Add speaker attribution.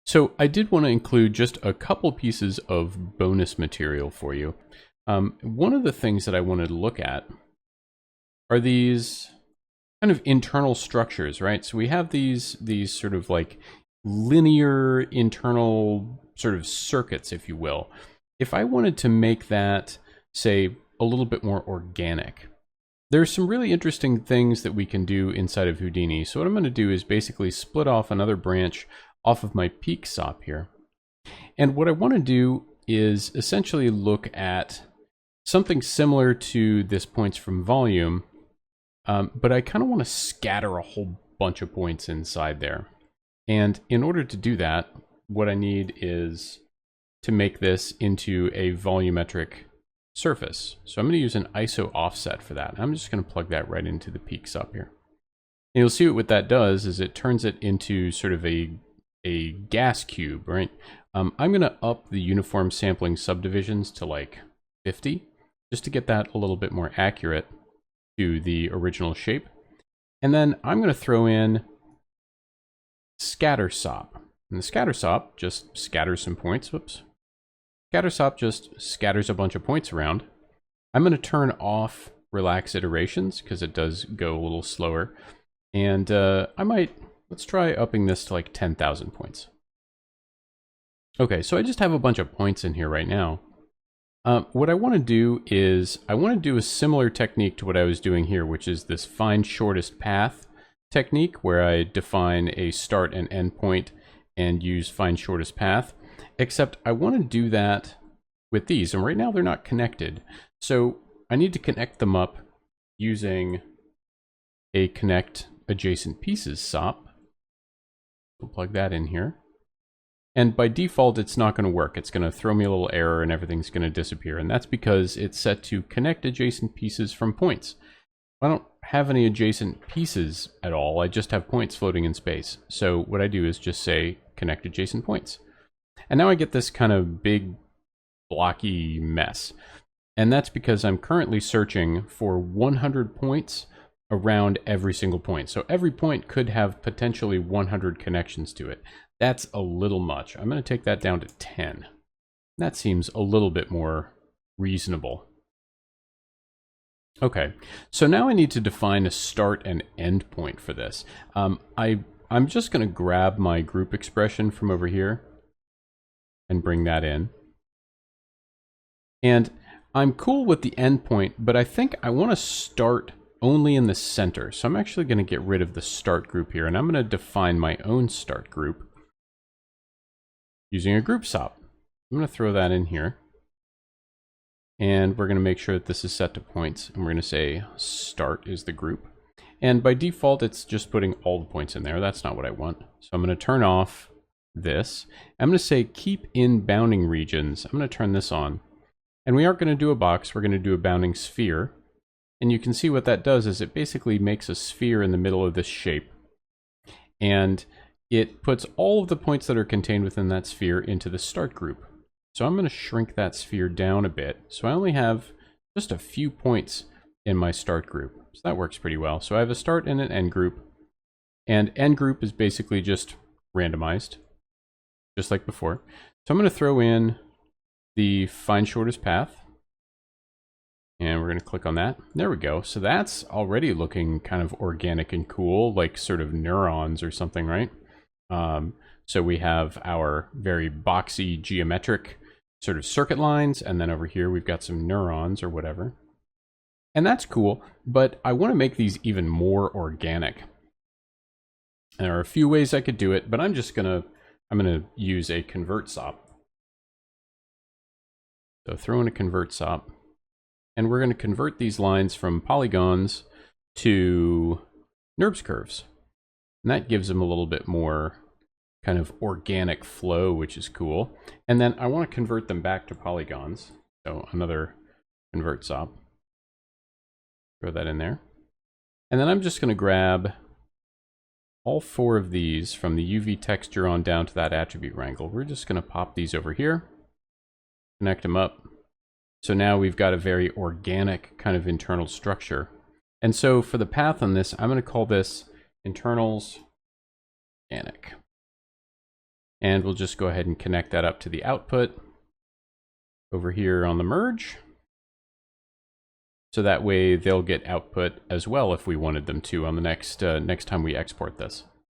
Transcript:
Speaker 1: So I did want to include just a couple pieces of bonus material for you. One of the things that I wanted to look at are these kind of internal structures, right? So we have these sort of like linear internal sort of circuits, if you will. If I wanted to make that, say, a little bit more organic, there's some really interesting things that we can do inside of Houdini. So what I'm going to do is basically split off another branch off of my peak SOP here. And what I want to do is essentially look at something similar to this points from volume, but I kind of want to scatter a whole bunch of points inside there. And in order to do that, what I need is to make this into a volumetric surface. So I'm going to use an ISO offset for that. I'm just going to plug that right into the peak SOP here. And you'll see what that does is it turns it into sort of a gas cube, right? I'm going to up the uniform sampling subdivisions to like 50, just to get that a little bit more accurate to the original shape. And then I'm going to throw in scatter SOP. And the scatter SOP just scatters some points. Whoops. Scatter SOP just scatters a bunch of points around. I'm going to turn off relax iterations because it does go a little slower. And let's try upping this to like 10,000 points. Okay, so I just have a bunch of points in here right now. What I want to do is I want to do a similar technique to what I was doing here, which is this find shortest path technique where I define a start and end point and use find shortest path. Except I want to do that with these, and right now they're not connected. So I need to connect them up using a connect adjacent pieces SOP. We'll plug that in here. And by default, it's not going to work. It's going to throw me a little error and everything's going to disappear. And that's because it's set to connect adjacent pieces from points. I don't have any adjacent pieces at all. I just have points floating in space. So what I do is just say connect adjacent points. And now I get this kind of big blocky mess. And that's because I'm currently searching for 100 points around every single point. So every point could have potentially 100 connections to it. That's a little much. I'm going to take that down to 10. That seems a little bit more reasonable. Okay, so now I need to define a start and end point for this. I'm just going to grab my group expression from over here and bring that in. And I'm cool with the endpoint, but I think I want to start only in the center. So I'm actually going to get rid of the start group here, and I'm going to define my own start group using a group SOP. I'm going to throw that in here. And we're going to make sure that this is set to points, and we're going to say start is the group. And by default, it's just putting all the points in there. That's not what I want. So I'm going to turn off this. I'm going to say keep in bounding regions. I'm going to turn this on. And we aren't going to do a box. We're going to do a bounding sphere. And you can see what that does is it basically makes a sphere in the middle of this shape. And it puts all of the points that are contained within that sphere into the start group. So I'm going to shrink that sphere down a bit. So I only have just a few points in my start group. So that works pretty well. So I have a start and an end group. And end group is basically just randomized, just like before. So I'm going to throw in the find shortest path. And we're going to click on that. There we go. So that's already looking kind of organic and cool, like sort of neurons or something, right? So we have our very boxy geometric sort of circuit lines, and then over here we've got some neurons or whatever. And that's cool, but I want to make these even more organic. And there are a few ways I could do it, but I'm gonna use a convert SOP. So throw in a convert SOP, and we're going to convert these lines from polygons to NURBS curves. And that gives them a little bit more kind of organic flow, which is cool. And then I want to convert them back to polygons. So another convert SOP. Throw that in there. And then I'm just going to grab all 4 of these from the UV texture on down to that attribute wrangle. We're just going to pop these over here, connect them up. So now we've got a very organic kind of internal structure. And so for the path on this, I'm going to call this internals organic. And we'll just go ahead and connect that up to the output over here on the merge. So that way they'll get output as well if we wanted them to on the next time we export this.